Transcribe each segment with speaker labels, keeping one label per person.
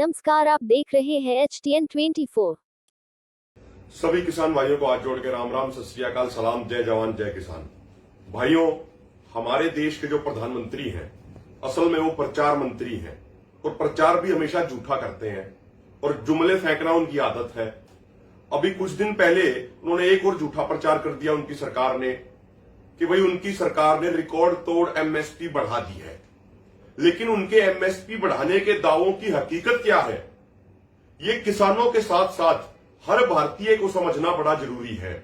Speaker 1: नमस्कार, आप देख रहे हैं HTN 24।
Speaker 2: सभी किसान भाइयों को हाथ जोड़ के राम राम, सत श्री अकाल, सलाम, जय जवान जय किसान। भाइयों, हमारे देश के जो प्रधानमंत्री हैं असल में वो प्रचार मंत्री हैं और प्रचार भी हमेशा झूठा करते हैं और जुमले फेंकना उनकी आदत है। अभी कुछ दिन पहले उन्होंने एक और झूठा प्रचार कर दिया उनकी सरकार ने कि भाई उनकी सरकार ने रिकॉर्ड तोड़ एमएसपी बढ़ा दी है। लेकिन उनके एमएसपी बढ़ाने के दावों की हकीकत क्या है, ये किसानों के साथ साथ हर भारतीय को समझना बड़ा जरूरी है।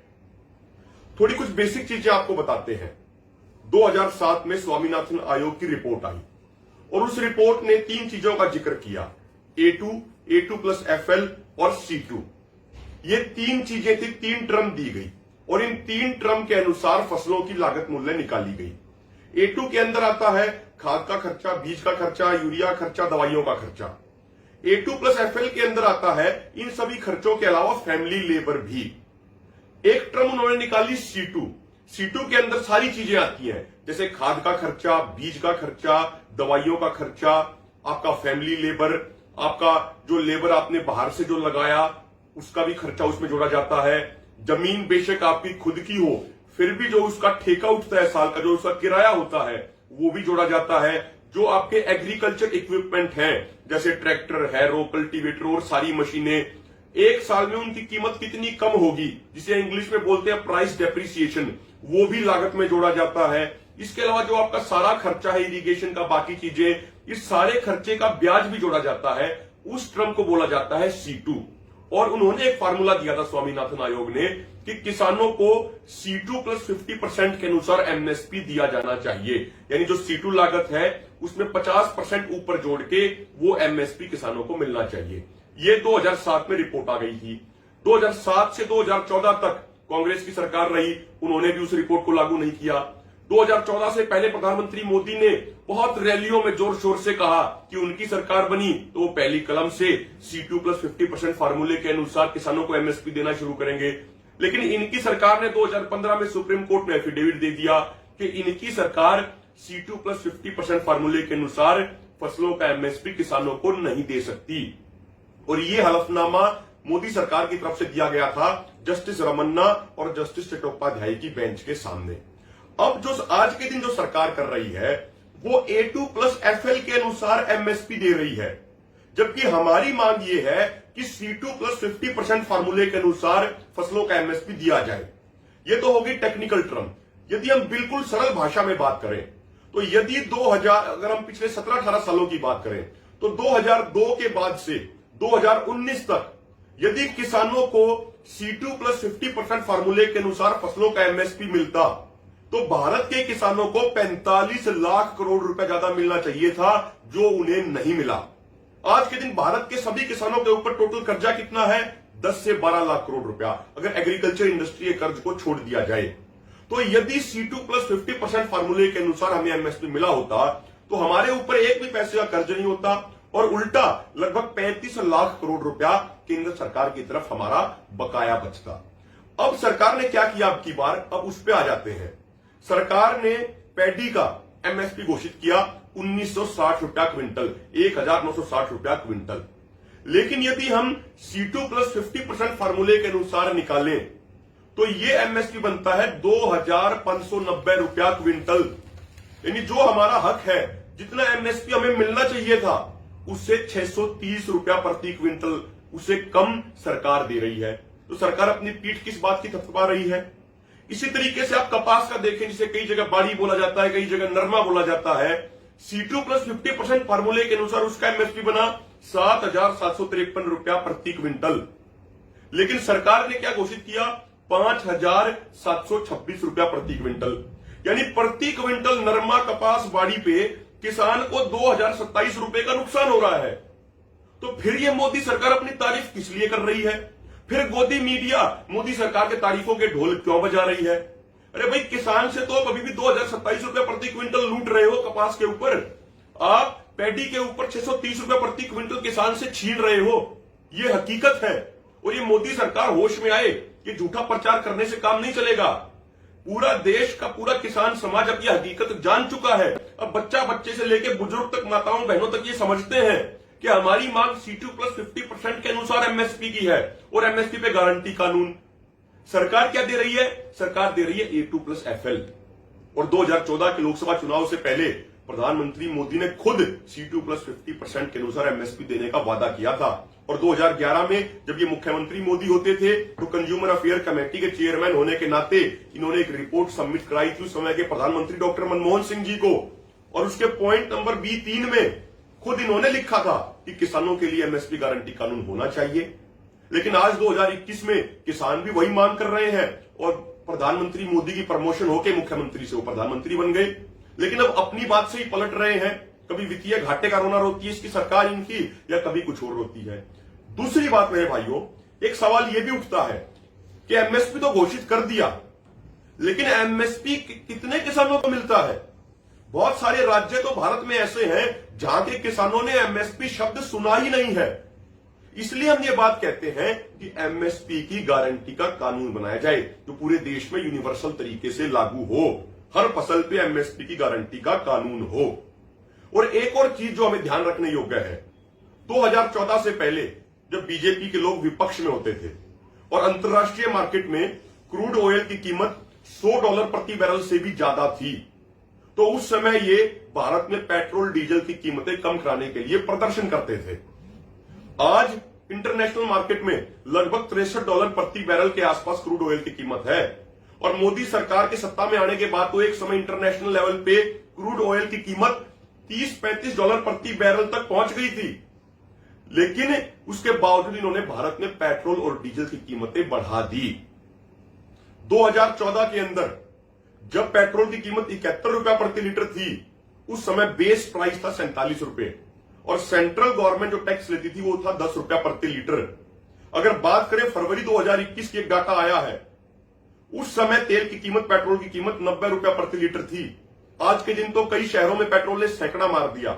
Speaker 2: थोड़ी कुछ बेसिक चीजें आपको बताते हैं। 2007 में स्वामीनाथन आयोग की रिपोर्ट आई और उस रिपोर्ट ने 3 चीजों का जिक्र किया, A2+FL और C2। ये 3 चीजें थी, 3 टर्म दी गई और इन 3 टर्म के अनुसार फसलों की लागत मूल्य निकाली गई। A2 के अंदर आता है खाद का खर्चा, बीज का खर्चा, यूरिया खर्चा, दवाइयों का खर्चा। A2+FL के अंदर आता है इन सभी खर्चों के अलावा फैमिली लेबर भी। एक टर्म उन्होंने निकाली C2 के अंदर सारी चीजें आती हैं, जैसे खाद का खर्चा, बीज का खर्चा, दवाइयों का खर्चा, आपका फैमिली लेबर, आपका जो लेबर आपने बाहर से जो लगाया उसका भी खर्चा उसमें जोड़ा जाता है। जमीन बेशक आपकी खुद की हो फिर भी जो उसका ठेका उठता है साल का, जो उसका किराया होता है वो भी जोड़ा जाता है। जो आपके एग्रीकल्चर इक्विपमेंट हैं जैसे ट्रैक्टर, हैरो, कल्टीवेटर और सारी मशीनें, एक साल में उनकी कीमत कितनी कम होगी, जिसे इंग्लिश में बोलते हैं प्राइस डेप्रिसिएशन, वो भी लागत में जोड़ा जाता है। इसके अलावा जो आपका सारा खर्चा है इरिगेशन का, बाकी चीजें, इस सारे खर्चे का ब्याज भी जोड़ा जाता है। उस टर्म को बोला जाता है C2। और उन्होंने एक फार्मूला दिया था स्वामीनाथन आयोग ने कि किसानों को C2 + 50% के अनुसार एमएसपी दिया जाना चाहिए, यानी जो C2 लागत है उसमें 50% ऊपर जोड़ के वो एमएसपी किसानों को मिलना चाहिए। ये 2007 में रिपोर्ट आ गई थी। 2007 से 2014 तक कांग्रेस की सरकार रही, उन्होंने भी उस रिपोर्ट को लागू नहीं किया। 2014 से पहले प्रधानमंत्री मोदी ने बहुत रैलियों में जोर शोर से कहा कि उनकी सरकार बनी तो वो पहली कलम से C2 + 50% फार्मूले के अनुसार किसानों को एमएसपी देना शुरू करेंगे। लेकिन इनकी सरकार ने 2015 में सुप्रीम कोर्ट में एफिडेविट दे दिया कि इनकी सरकार C2 + 50% फार्मूले के अनुसार फसलों का एमएसपी किसानों को नहीं दे सकती। और ये हलफनामा मोदी सरकार की तरफ से दिया गया था जस्टिस रमन्ना और जस्टिस चट्टोपाध्याय की बेंच के सामने। अब जो आज के दिन जो सरकार कर रही है वो A2+FL के अनुसार एमएसपी दे रही है, जबकि हमारी मांग ये है कि C2 + 50% फार्मूले के अनुसार फसलों का एमएसपी दिया जाए। ये तो होगी टेक्निकल टर्म। यदि हम बिल्कुल सरल भाषा में बात करें तो यदि 2000 अगर हम पिछले 17-18 सालों की बात करें तो 2002 के बाद से 2019 तक यदि किसानों को C2 + 50% फार्मूले के अनुसार फसलों का एमएसपी मिलता तो भारत के किसानों को 45 लाख करोड़ रुपए ज्यादा मिलना चाहिए था, जो उन्हें नहीं मिला। आज के दिन भारत के सभी किसानों के ऊपर टोटल कर्जा कितना है? 10 से 12 लाख करोड़ रुपया, अगर एग्रीकल्चर इंडस्ट्री के कर्ज को छोड़ दिया जाए। तो यदि C2 + 50% फार्मूले के अनुसार हमें एमएसपी मिला होता तो हमारे ऊपर एक भी पैसे का कर्ज नहीं होता और उल्टा लगभग 35 लाख करोड़ रुपया केंद्र सरकार की तरफ हमारा बकाया बचता। अब सरकार ने क्या किया अब की बार, अब उस पर आ जाते हैं। सरकार ने पैडी का एमएसपी घोषित किया 1960 रुपया क्विंटल, 1960 रुपया क्विंटल। लेकिन यदि हम C2 + 50% फार्मूले के अनुसार निकालें तो ये एमएसपी बनता है 2590 रुपया क्विंटल। यानी जो हमारा हक है, जितना एमएसपी हमें मिलना चाहिए था उससे 630 रुपया प्रति क्विंटल उसे कम सरकार दे रही है। तो सरकार अपनी पीठ किस बात की थपथपा रही है? इसी तरीके से आप कपास का देखें, जिसे कई जगह बाड़ी बोला जाता है, कई जगह नरमा बोला जाता है। C2 + 50% फार्मूले के अनुसार उसका एमएसपी बना 7,753 रुपया प्रति क्विंटल। लेकिन सरकार ने क्या घोषित किया? 5,726 रुपया प्रति क्विंटल। यानी प्रति क्विंटल नरमा कपास बाड़ी पे किसान को 2,027 रुपए का नुकसान हो रहा है। तो फिर ये मोदी सरकार अपनी तारीफ किस लिए कर रही है? फिर गोदी मीडिया मोदी सरकार के तारीफों के ढोल क्यों बजा रही है? अरे भाई, किसान से तो आप अभी भी 2,027 रुपए प्रति क्विंटल लूट रहे हो कपास के ऊपर। आप पैडी के ऊपर 630 रुपए प्रति क्विंटल किसान से छीन रहे हो। ये हकीकत है और ये मोदी सरकार होश में आए कि झूठा प्रचार करने से काम नहीं चलेगा। पूरा देश का पूरा किसान समाज अब ये हकीकत जान चुका है। अब बच्चा बच्चे से लेकर बुजुर्ग तक, माताओं बहनों तक ये समझते हैं कि हमारी मांग C2 प्लस 50% के अनुसार एमएसपी की है और एमएसपी पे गारंटी कानून। सरकार क्या दे रही है? सरकार दे रही है A2 प्लस FL। और 2014 के लोकसभा चुनाव से पहले प्रधानमंत्री मोदी ने खुद C2 प्लस 50% के अनुसार एमएसपी देने का वादा किया था। और 2011 में जब ये मुख्यमंत्री मोदी होते थे तो कंज्यूमर अफेयर कमेटी के चेयरमैन होने के नाते इन्होंने एक रिपोर्ट सबमिट कराई थी उस समय के प्रधानमंत्री डॉक्टर मनमोहन सिंह जी को। और उसके पॉइंट नंबर B3 में खुद इन्होंने लिखा था कि किसानों के लिए एमएसपी गारंटी कानून होना चाहिए। लेकिन आज 2021 में किसान भी वही मांग कर रहे हैं और प्रधानमंत्री मोदी की प्रमोशन होकर मुख्यमंत्री से वो प्रधानमंत्री बन गए। लेकिन अब अपनी बात से ही पलट रहे हैं। कभी वित्तीय घाटे का रोना रोती है इसकी सरकार इनकी, या कभी कुछ और रोती है। दूसरी बात मेरे भाइयों, एक सवाल यह भी उठता है कि एमएसपी तो घोषित कर दिया, लेकिन एमएसपी कितने किसानों को मिलता है? बहुत सारे राज्य तो भारत में ऐसे हैं जहां के किसानों ने एमएसपी शब्द सुना ही नहीं है। इसलिए हम ये बात कहते हैं कि एमएसपी की गारंटी का कानून बनाया जाए जो पूरे देश में यूनिवर्सल तरीके से लागू हो। हर फसल पे एमएसपी की गारंटी का कानून हो। और एक और चीज जो हमें ध्यान रखने योग्य है, 2014 से पहले जब बीजेपी के लोग विपक्ष में होते थे और अंतर्राष्ट्रीय मार्केट में क्रूड ऑयल की कीमत $100 प्रति बैरल से भी ज्यादा थी, तो उस समय ये भारत में पेट्रोल डीजल की कीमतें कम कराने के लिए प्रदर्शन करते थे। आज इंटरनेशनल मार्केट में लगभग $63 प्रति बैरल के आसपास क्रूड ऑयल की कीमत है। और मोदी सरकार के सत्ता में आने के बाद तो एक समय इंटरनेशनल लेवल पे क्रूड ऑयल की कीमत $30-35 प्रति बैरल तक पहुंच गई थी। लेकिन उसके बावजूद इन्होंने भारत में पेट्रोल और डीजल की कीमतें बढ़ा दी। 2014 के अंदर जब पेट्रोल की कीमत ₹71 प्रति लीटर थी, उस समय बेस प्राइस था ₹47 और सेंट्रल गवर्नमेंट जो टैक्स लेती थी वो था ₹10 प्रति लीटर। अगर बात करें फरवरी 2021 की एक डाटा आया है, उस समय तेल की कीमत, पेट्रोल की कीमत ₹90 प्रति लीटर थी। आज के दिन तो कई शहरों में पेट्रोल ने सैकड़ा मार दिया।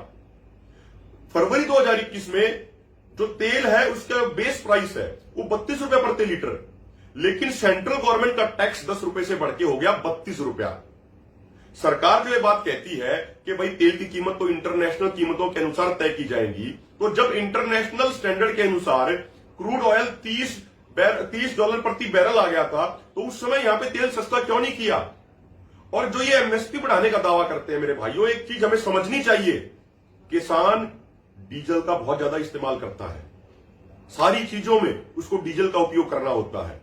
Speaker 2: फरवरी 2021 में जो तेल है उसका बेस प्राइस है वो ₹32 प्रति लीटर, लेकिन सेंट्रल गवर्नमेंट का टैक्स ₹10 से बढ़ के हो गया ₹32। सरकार जो ये बात कहती है कि भाई तेल की कीमत तो इंटरनेशनल कीमतों के अनुसार तय की जाएगी, तो जब इंटरनेशनल स्टैंडर्ड के अनुसार क्रूड ऑयल $30 प्रति बैरल आ गया था, तो उस समय यहां पे तेल सस्ता क्यों नहीं किया? और जो ये एमएसपी बढ़ाने का दावा करते हैं मेरे भाइयों, एक चीज हमें समझनी चाहिए, किसान डीजल का बहुत ज्यादा इस्तेमाल करता है। सारी चीजों में उसको डीजल का उपयोग करना होता है।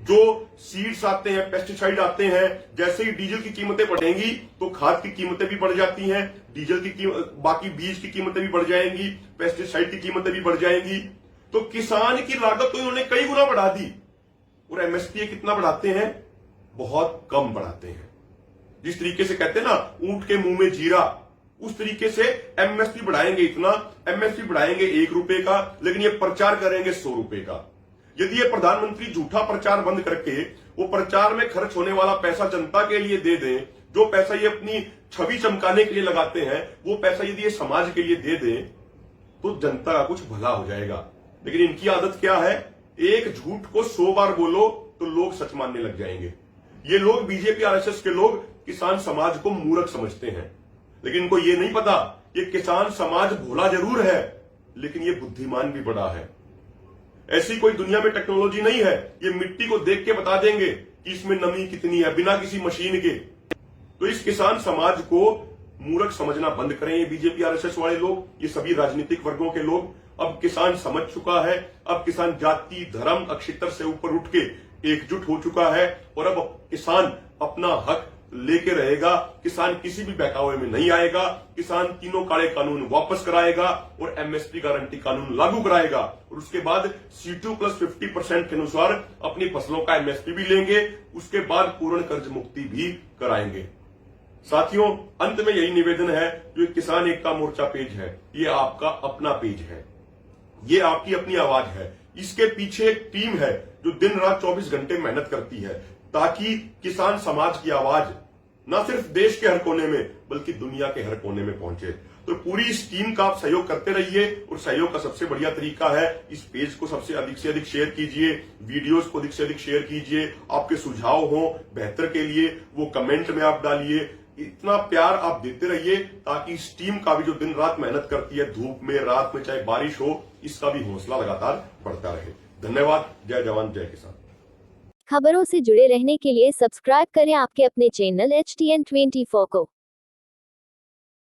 Speaker 2: जो सीड्स आते हैं, पेस्टिसाइड आते हैं, जैसे ही डीजल की कीमतें बढ़ेंगी तो खाद की कीमतें भी बढ़ जाती हैं, डीजल की बाकी बीज की कीमतें भी बढ़ जाएंगी, पेस्टिसाइड की कीमतें भी बढ़ जाएंगी। तो किसान की लागत तो इन्होंने कई गुना बढ़ा दी। और एमएसपी कितना बढ़ाते हैं? बहुत कम बढ़ाते हैं। जिस तरीके से कहते हैं ना ऊंट के मुंह में जीरा, उस तरीके से एमएसपी बढ़ाएंगे। इतना एमएसपी बढ़ाएंगे ₹1 का, लेकिन ये प्रचार करेंगे ₹100 का। यदि ये प्रधानमंत्री झूठा प्रचार बंद करके वो प्रचार में खर्च होने वाला पैसा जनता के लिए दे दें, जो पैसा ये अपनी छवि चमकाने के लिए लगाते हैं वो पैसा यदि ये समाज के लिए दे दें, तो जनता का कुछ भला हो जाएगा। लेकिन इनकी आदत क्या है? एक झूठ को 100 बार बोलो तो लोग सच मानने लग जाएंगे। ये लोग, बीजेपी आरएसएस के लोग, किसान समाज को मूर्ख समझते हैं, लेकिन इनको ये नहीं पता ये किसान समाज भोला जरूर है, लेकिन ये बुद्धिमान भी बड़ा है। ऐसी कोई दुनिया में टेक्नोलॉजी नहीं है, ये मिट्टी को देख के बता देंगे कि इसमें नमी कितनी है बिना किसी मशीन के। तो इस किसान समाज को मूर्ख समझना बंद करें ये बीजेपी आरएसएस वाले लोग, ये सभी राजनीतिक वर्गों के लोग। अब किसान समझ चुका है, अब किसान जाति, धर्म, अक्षितर से ऊपर उठ के एकजुट हो चुका है और अब किसान अपना हक लेके रहेगा। किसान किसी भी बहकावे में नहीं आएगा। किसान तीनों काले कानून वापस कराएगा और एमएसपी गारंटी कानून लागू कराएगा और उसके बाद C2 प्लस 50% के अनुसार अपनी फसलों का एमएसपी भी लेंगे। उसके बाद पूर्ण कर्ज मुक्ति भी कराएंगे। साथियों, अंत में यही निवेदन है, जो किसान एकता मोर्चा पेज है ये आपका अपना पेज है, ये आपकी अपनी आवाज है। इसके पीछे एक टीम है जो दिन रात 24 घंटे मेहनत करती है ताकि किसान समाज की आवाज न सिर्फ देश के हर कोने में बल्कि दुनिया के हर कोने में पहुंचे। तो पूरी इस टीम का आप सहयोग करते रहिए और सहयोग का सबसे बढ़िया तरीका है इस पेज को सबसे अधिक से अधिक शेयर कीजिए, वीडियोस को अधिक से अधिक शेयर कीजिए। आपके सुझाव हो बेहतर के लिए वो कमेंट में आप डालिए। इतना प्यार आप देते रहिए ताकि इस टीम का भी जो दिन रात मेहनत करती है, धूप में, रात में, चाहे बारिश हो, इसका भी हौसला लगातार बढ़ता रहे। धन्यवाद। जय जवान जय किसान।
Speaker 1: खबरों से जुड़े रहने के लिए सब्सक्राइब करें आपके अपने चैनल HTN24 को।